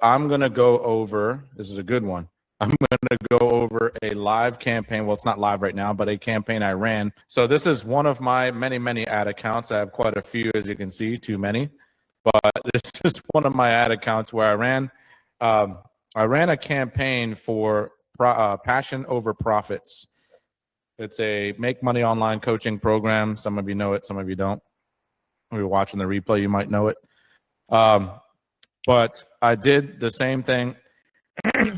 I'm going to go over, this is a good one. I'm going to go over a live campaign. Well, it's not live right now, but a campaign I ran. So this is one of my many ad accounts. I have quite a few, as you can see, too many. But this is one of my ad accounts where I ran a campaign for Passion Over Profits. It's a make money online coaching program. Some of you know it, some of you don't. If you're watching the replay, you might know it. But I did the same thing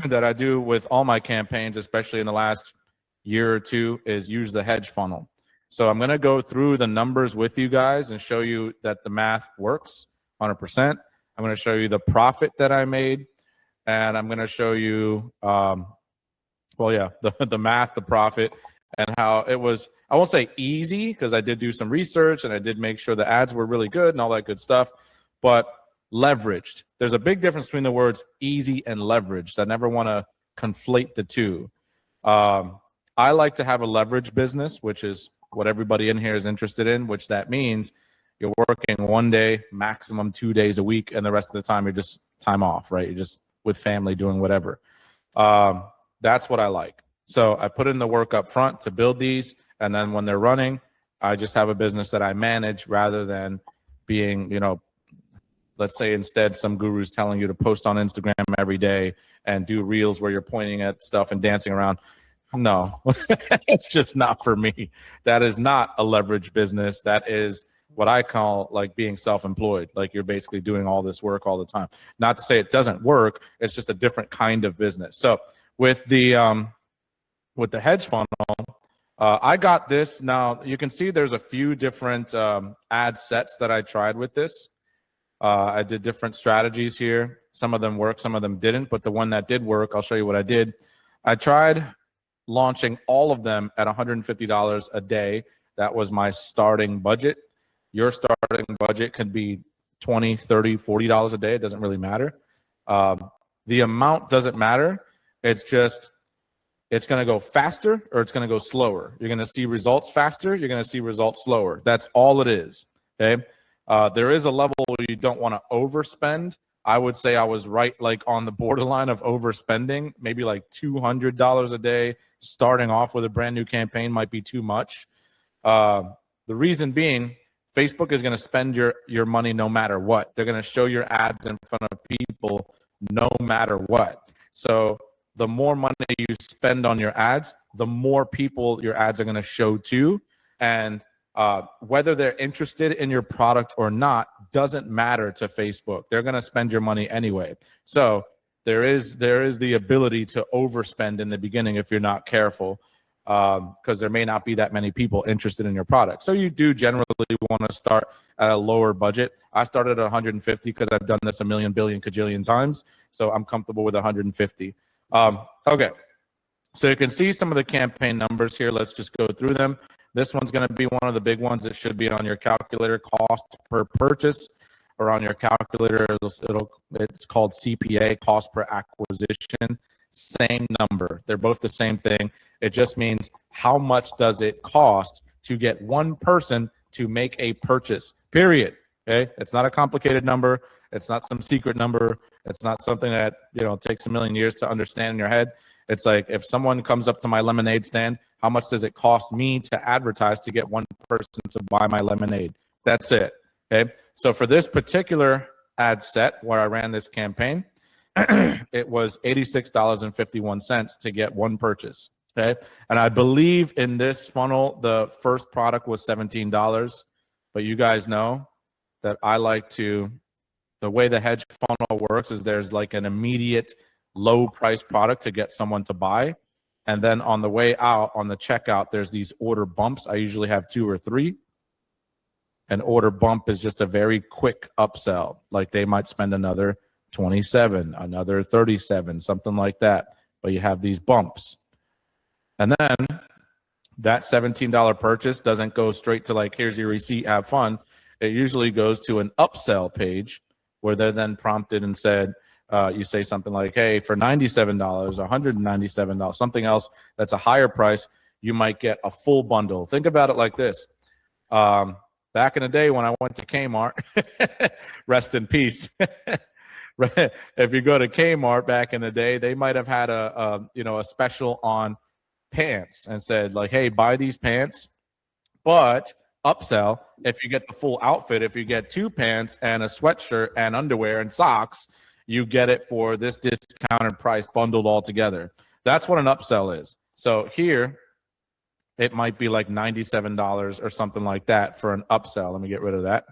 that I do with all my campaigns, especially in the last year or two, is use the hedge funnel. So I'm going to go through the numbers with you guys and show you that the math works 100%. I'm going to show you the profit that I made, and I'm going to show you, the math, the profit, and how it was, I won't say easy, because I did do some research and I did make sure the ads were really good and all that good stuff, but leveraged. There's a big difference between the words easy and leveraged. I never want to conflate the two. I like to have a leverage business, which is what everybody in here is interested in, which that means you're working 1 day, maximum 2 days a week, and the rest of the time you're just time off, right? You're just with family doing whatever. That's what I like. So I put in the work up front to build these, and then when they're running, I just have a business that I manage rather than being, let's say instead some guru's telling you to post on Instagram every day and do reels where you're pointing at stuff and dancing around. No, it's just not for me. That is not a leverage business. That is what I call like being self-employed. Like you're basically doing all this work all the time. Not to say it doesn't work. It's just a different kind of business. So with the hedge funnel, I got this. Now you can see there's a few different ad sets that I tried with this. I did different strategies here. Some of them worked, some of them didn't, but the one that did work, I'll show you what I did. I tried launching all of them at $150 a day. That was my starting budget. Your starting budget could be $20, $30, $40 a day. It doesn't really matter. The amount doesn't matter. It's just, it's going to go faster or it's going to go slower. You're going to see results faster. You're going to see results slower. That's all it is. Okay. There is a level where you don't want to overspend. I would say I was right like on the borderline of overspending, maybe like $200 a day. Starting off with a brand new campaign might be too much. The reason being, Facebook is going to spend your money no matter what. They're going to show your ads in front of people no matter what. So the more money you spend on your ads, the more people your ads are going to show to. And whether they're interested in your product or not doesn't matter to Facebook. They're going to spend your money anyway. So there is the ability to overspend in the beginning if you're not careful, because there may not be that many people interested in your product. So you do generally want to start at a lower budget. I started at 150 because I've done this a million, billion, cajillion times. So I'm comfortable with 150. Okay. So you can see some of the campaign numbers here. Let's just go through them. This one's going to be one of the big ones. It should be on your calculator, cost per purchase, or on your calculator. It's called CPA, cost per acquisition. Same number. They're both the same thing. It just means how much does it cost to get one person to make a purchase, period. Okay. It's not a complicated number. It's not some secret number. It's not something that, takes a million years to understand in your head. It's like if someone comes up to my lemonade stand, how much does it cost me to advertise to get one person to buy my lemonade? That's it. Okay. So for this particular ad set where I ran this campaign, it was $86.51 to get one purchase. Okay. And I believe in this funnel, the first product was $17, but you guys know that I like to, the way the hedge funnel works is there's like an immediate low price product to get someone to buy. And then on the way out, on the checkout, there's these order bumps. I usually have 2 or 3. An order bump is just a very quick upsell. Like they might spend another 27, another 37, something like that. But you have these bumps. And then that $17 purchase doesn't go straight to like, here's your receipt, have fun. It usually goes to an upsell page where they're then prompted and said, you say something like, hey, for $97, $197, something else that's a higher price, you might get a full bundle. Think about it like this. Back in the day when I went to Kmart, rest in peace, If you go to Kmart back in the day, they might have had a special on pants and said like, hey, buy these pants, but upsell if you get the full outfit. If you get 2 pants and a sweatshirt and underwear and socks, you get it for this discounted price bundled all together. That's what an upsell is. So here it might be like $97 or something like that for an upsell. Let me get rid of that.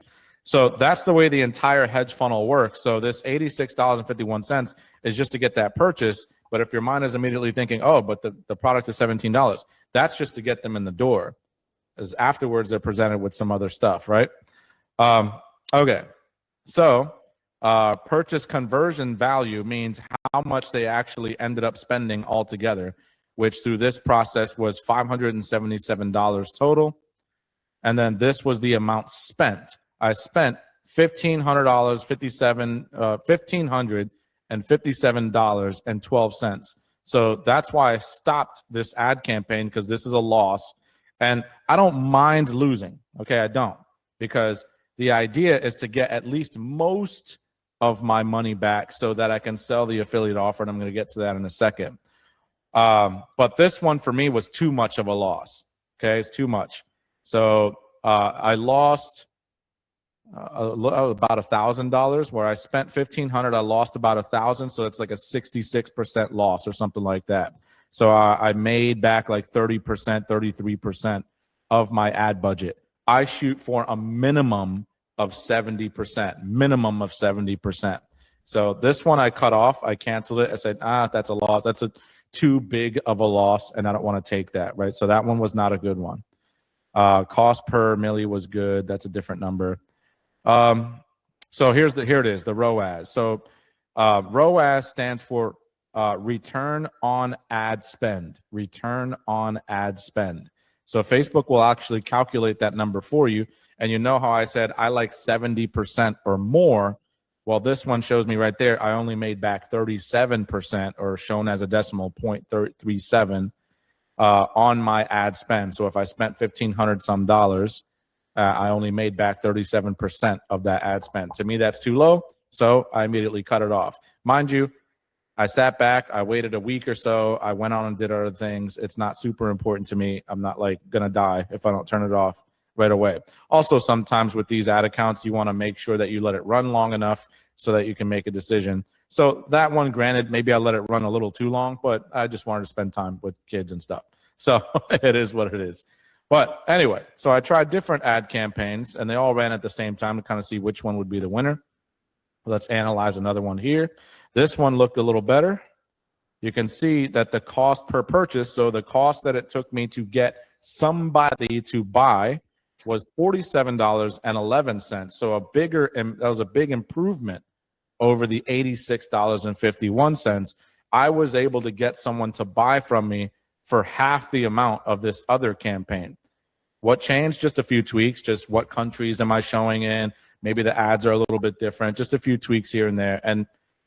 So that's the way the entire hedge funnel works. So this $86.51 is just to get that purchase. But if your mind is immediately thinking, oh, but the product is $17, that's just to get them in the door. As afterwards, they're presented with some other stuff, right? Okay. So purchase conversion value means how much they actually ended up spending altogether, which through this process was $577 total. And then this was the amount spent. I spent $1,557.12. So that's why I stopped this ad campaign, because this is a loss. And I don't mind losing. Okay, I don't. Because the idea is to get at least most of my money back so that I can sell the affiliate offer. And I'm going to get to that in a second. But this one for me was too much of a loss. Okay, it's too much. So I lost about $1,000, where I spent $1,500. I lost about $1,000, so it's like a 66% loss or something like that. So I made back like 30%, 33% of my ad budget. I shoot for a minimum of 70%, minimum of 70%. So this one I cut off. I canceled it. I said, that's a loss. That's too big of a loss, and I don't want to take that, right? So that one was not a good one. Cost per milli was good. That's a different number. So here it is, the ROAS. So ROAS stands for return on ad spend. Return on ad spend. So Facebook will actually calculate that number for you. And you know how I said I like 70% or more? Well, this one shows me right there, I only made back 37%, or shown as a decimal 0.37 on my ad spend. So if I spent $1,500 some dollars, I only made back 37% of that ad spend. To me, that's too low, so I immediately cut it off. Mind you, I sat back, I waited a week or so, I went on and did other things. It's not super important to me. I'm not like gonna die if I don't turn it off right away. Also, sometimes with these ad accounts, you wanna make sure that you let it run long enough so that you can make a decision. So that one, granted, maybe I let it run a little too long, but I just wanted to spend time with kids and stuff. So it is what it is. But anyway, so I tried different ad campaigns, and they all ran at the same time to kind of see which one would be the winner. Let's analyze another one here. This one looked a little better. You can see that the cost per purchase, so the cost that it took me to get somebody to buy, was $47.11. So that was a big improvement over the $86.51. I was able to get someone to buy from me for half the amount of this other campaign. What changed? Just a few tweaks. Just what countries am I showing in? Maybe the ads are a little bit different. Just a few tweaks here and there. And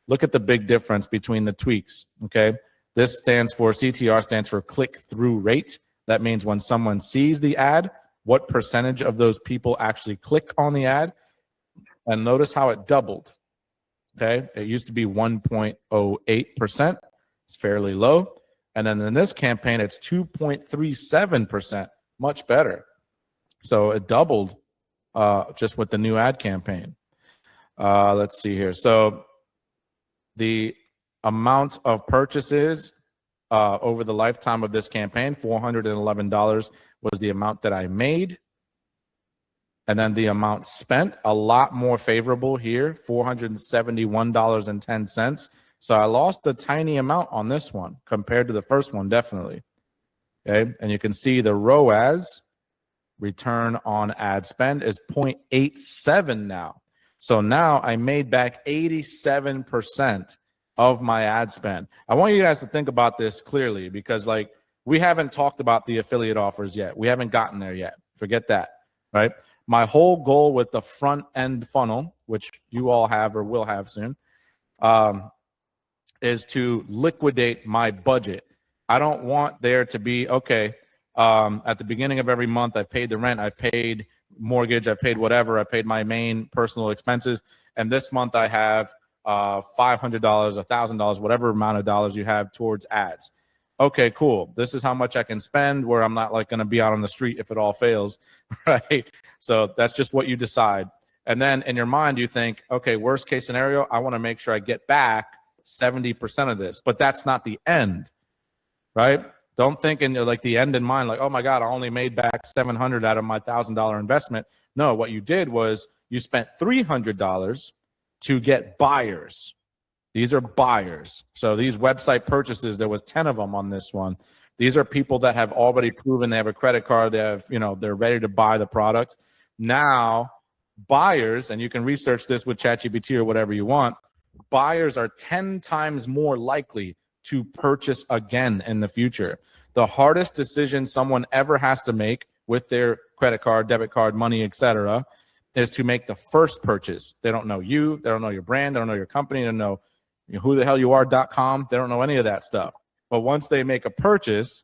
look at the big difference between the tweaks, okay? This stands for, CTR stands for click-through rate. That means when someone sees the ad, what percentage of those people actually click on the ad. And notice how it doubled, okay? It used to be 1.08%. It's fairly low. And then in this campaign, it's 2.37%, much better. So it doubled just with the new ad campaign. Let's see here. So the amount of purchases over the lifetime of this campaign, $411 was the amount that I made. And then the amount spent, a lot more favorable here, $471.10. So I lost a tiny amount on this one compared to the first one, definitely. Okay, and you can see the ROAS, return on ad spend, is 0.87 now. So now I made back 87% of my ad spend. I want you guys to think about this clearly, because like we haven't talked about the affiliate offers yet. We haven't gotten there yet. Forget that, right? My whole goal with the front end funnel, which you all have or will have soon, is to liquidate my budget. I don't want there to be, okay, at the beginning of every month, I've paid the rent, I've paid mortgage, I've paid whatever, I paid my main personal expenses, and this month I have $500, $1,000, whatever amount of dollars you have towards ads. Okay, cool. This is how much I can spend where I'm not like going to be out on the street if it all fails, right? So that's just what you decide. And then in your mind, you think, okay, worst case scenario, I want to make sure I get back 70% of this, but that's not the end, right? Don't think in like the end in mind, like, oh my God, I only made back 700 out of my $1,000 investment. No, what you did was you spent $300 to get buyers. These are buyers. So these website purchases, there was 10 of them on this one. These are people that have already proven they have a credit card. They have, they're ready to buy the product. Now, buyers, and you can research this with ChatGPT or whatever you want, buyers are 10 times more likely to purchase again in the future. The hardest decision someone ever has to make with their credit card, debit card, money, etc., is to make the first purchase. They don't know you. They don't know your brand. They don't know your company. They don't know who the hell you are.com. They don't know any of that stuff. But once they make a purchase,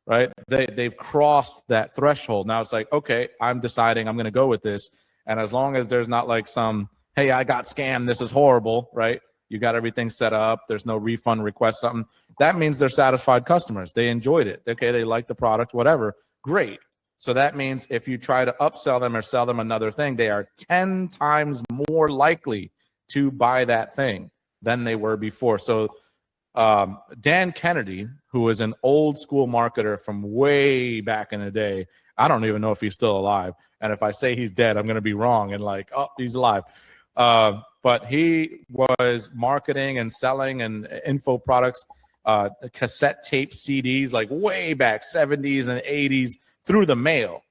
right, they've crossed that threshold. Now it's like, okay, I'm deciding I'm going to go with this. And as long as there's not like some, hey, I got scammed, this is horrible, right? You got everything set up. There's no refund request, something. That means they're satisfied customers. They enjoyed it. Okay, they like the product, whatever. Great. So that means if you try to upsell them or sell them another thing, they are 10 times more likely to buy that thing than they were before. So Dan Kennedy, who is an old school marketer from way back in the day, I don't even know if he's still alive. And if I say he's dead, I'm going to be wrong and like, oh, he's alive. But he was marketing and selling and info products, cassette tape CDs, like way back 70s and 80s through the mail.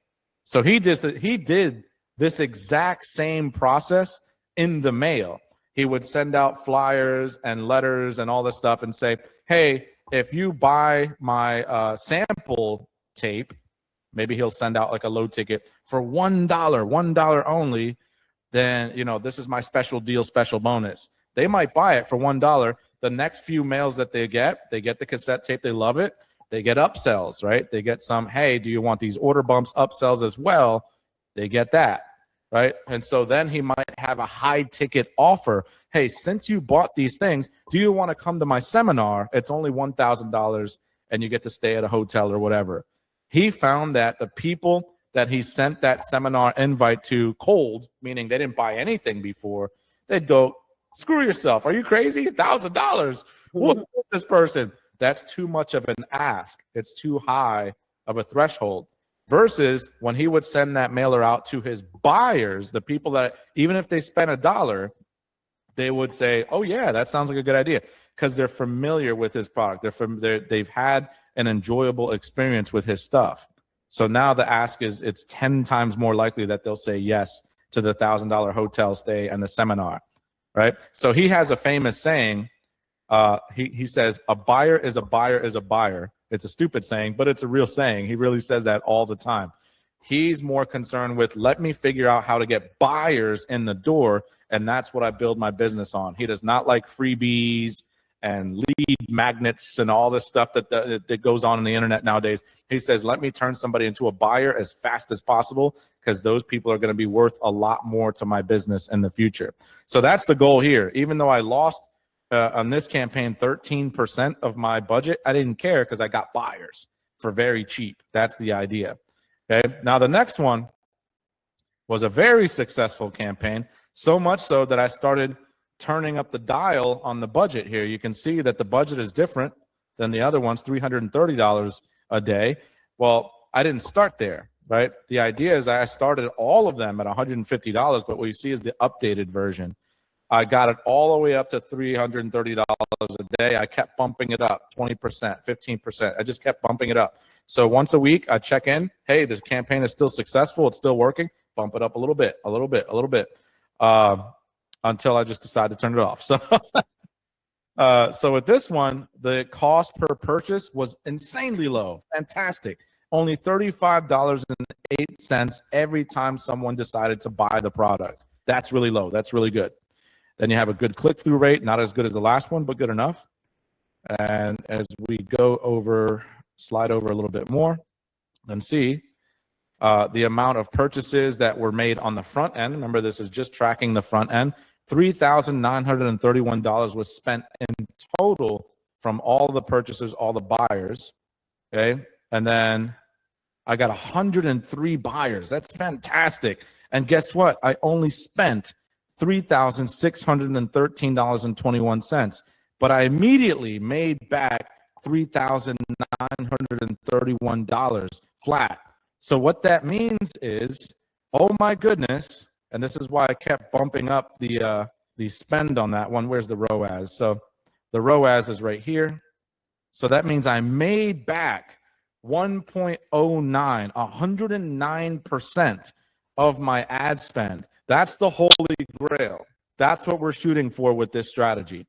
So he did this exact same process in the mail. He would send out flyers and letters and all this stuff and say, hey, if you buy my sample tape, maybe he'll send out like a low ticket for $1 only, then, this is my special deal, special bonus. They might buy it for $1. The next few mails that they get the cassette tape. They love it. They get upsells, right? They get some, hey, do you want these order bumps, upsells as well? They get that, right? And so then he might have a high ticket offer. Hey, since you bought these things, do you want to come to my seminar? It's only $1,000 and you get to stay at a hotel or whatever. He found that the people that he sent that seminar invite to cold, meaning they didn't buy anything before, they'd go, screw yourself. Are you crazy? $1,000. Who is this person? That's too much of an ask. It's too high of a threshold. Versus when he would send that mailer out to his buyers, the people that, even if they spent $1, they would say, oh yeah, that sounds like a good idea, because they're familiar with his product. They've had an enjoyable experience with his stuff. So now the ask is, it's 10 times more likely that they'll say yes to the $1,000 hotel stay and the seminar, right? So he has a famous saying. He says, a buyer is a buyer is a buyer. It's a stupid saying, but it's a real saying. He really says that all the time. He's more concerned with, let me figure out how to get buyers in the door, and that's what I build my business on. He does not like freebies and lead magnets and all this stuff that goes on the internet nowadays. He says, let me turn somebody into a buyer as fast as possible, because those people are going to be worth a lot more to my business in the future. So that's the goal here. Even though I lost on this campaign 13% of my budget, I didn't care because I got buyers for very cheap. That's the idea. Okay. Now the next one was a very successful campaign, so much so that I started turning up the dial on the budget here. You can see that the budget is different than the other ones, $330 a day. Well, I didn't start there, right? The idea is I started all of them at $150, but what you see is the updated version. I got it all the way up to $330 a day. I kept bumping it up, 20%, 15%. I just kept bumping it up. So once a week, I check in. Hey, this campaign is still successful. It's still working. Bump it up a little bit, a little bit, a little bit, until I just decide to turn it off. So, so with this one, the cost per purchase was insanely low. Fantastic. Only $35.08 every time someone decided to buy the product. That's really low. That's really good. Then you have a good click-through rate, not as good as the last one, but good enough. And as we go over, slide over a little bit more, and see the amount of purchases that were made on the front end. Remember, this is just tracking the front end. $3,931 was spent in total from all the purchasers, all the buyers. Okay. And then I got 103 buyers. That's fantastic. And guess what? I only spent $3,613.21, but I immediately made back $3,931 flat. So what that means is, oh my goodness, and this is why I kept bumping up the spend on that one. Where's the ROAS? So the ROAS is right here. So that means I made back 1.09, 109% of my ad spend. That's the holy grail. That's what we're shooting for with this strategy.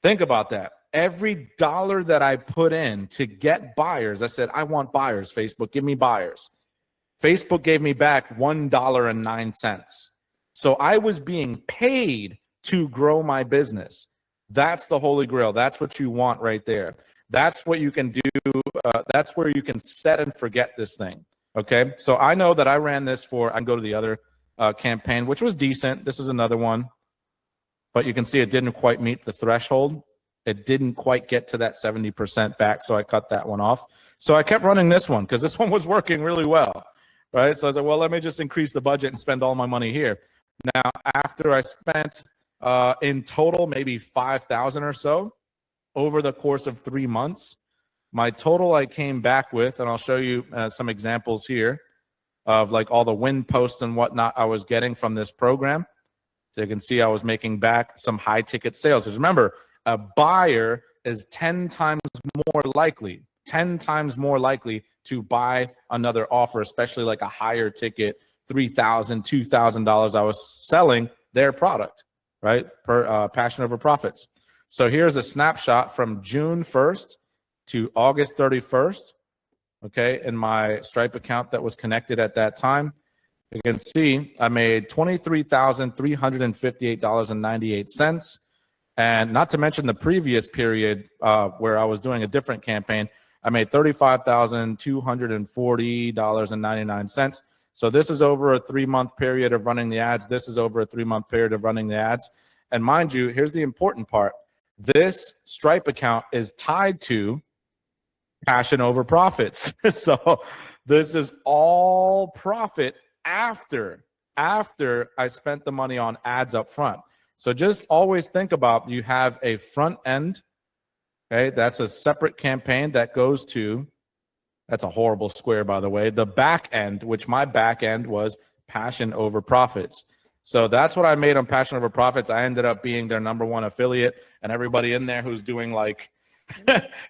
Think about that. Every dollar that I put in to get buyers, I said, I want buyers, Facebook, give me buyers. Facebook gave me back $1.09. So I was being paid to grow my business. That's the holy grail. That's what you want right there. That's what you can do. That's where you can set and forget this thing. Okay. So I know that I ran this for, I can go to the other campaign, which was decent. This is another one, but you can see it didn't quite meet the threshold. It didn't quite get to that 70% back. So I cut that one off. So I kept running this one because this one was working really well. Right. So I said, well, let me just increase the budget and spend all my money here. Now, after I spent in total, maybe 5,000 or so over the course of 3 months, my total I came back with, and I'll show you some examples here of like all the win posts and whatnot I was getting from this program. So you can see I was making back some high ticket sales. Because remember, a buyer is 10 times more likely to buy another offer, especially like a higher ticket, $3,000, $2,000 I was selling their product, right? Per Passion Over Profits. So here's a snapshot from June 1st to August 31st, okay, in my Stripe account that was connected at that time. You can see I made $23,358.98. And not to mention the previous period where I was doing a different campaign, I made $35,240.99. So this is over a 3-month period of running the ads. This is over a 3-month period of running the ads. And mind you, here's the important part. This Stripe account is tied to Passion Over Profits. So this is all profit after I spent the money on ads up front. So just always think about, you have a front end, okay? That's a separate campaign that goes to, that's a horrible square, by the way, the back end, which my back end was Passion Over Profits. So that's what I made on Passion Over Profits. I ended up being their #1 affiliate, and everybody in there who's doing like,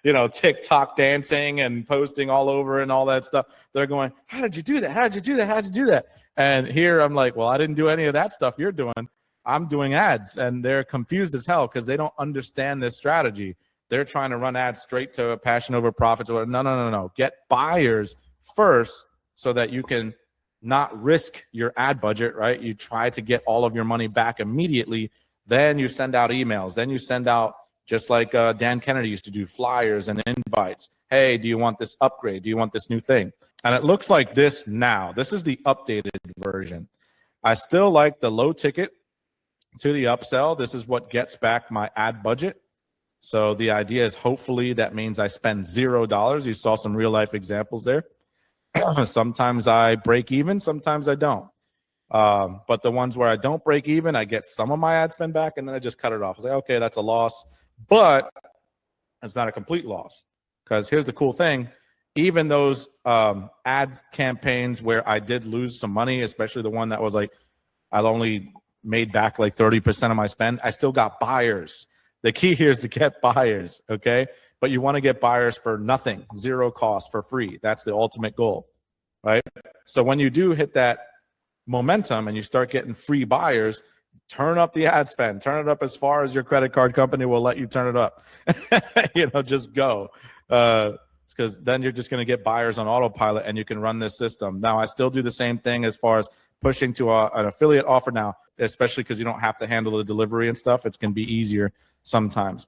you know, TikTok dancing and posting all over and all that stuff, they're going, how did you do that? How did you do that? How did you do that? And here I'm like, well, I didn't do any of that stuff you're doing. I'm doing ads. And they're confused as hell because they don't understand this strategy. They're trying to run ads straight to a Passion Over Profits. No, no, no, no. Get buyers first so that you can not risk your ad budget, right? You try to get all of your money back immediately. Then you send out emails. Then you send out, just like Dan Kennedy used to do, flyers and invites. Hey, do you want this upgrade? Do you want this new thing? And it looks like this now. This is the updated version. I still like the low ticket to the upsell. This is what gets back my ad budget. So the idea is hopefully that means I spend $0. You saw some real life examples there. Sometimes I break even, sometimes I don't. But the ones where I don't break even, I get some of my ad spend back, and then I just cut it off. I say, okay, that's a loss, but it's not a complete loss. Because here's the cool thing. Even those ad campaigns where I did lose some money, especially the one that was like, I only made back like 30% of my spend, I still got buyers. The key here is to get buyers, okay? But you want to get buyers for nothing, 0 cost, for free. That's the ultimate goal, right? So when you do hit that momentum and you start getting free buyers, turn up the ad spend, turn it up as far as your credit card company will let you turn it up. You know, just go. Because then you're just going to get buyers on autopilot and you can run this system. Now, I still do the same thing as far as pushing to an affiliate offer now, especially because you don't have to handle the delivery and stuff. It's going to be easier sometimes.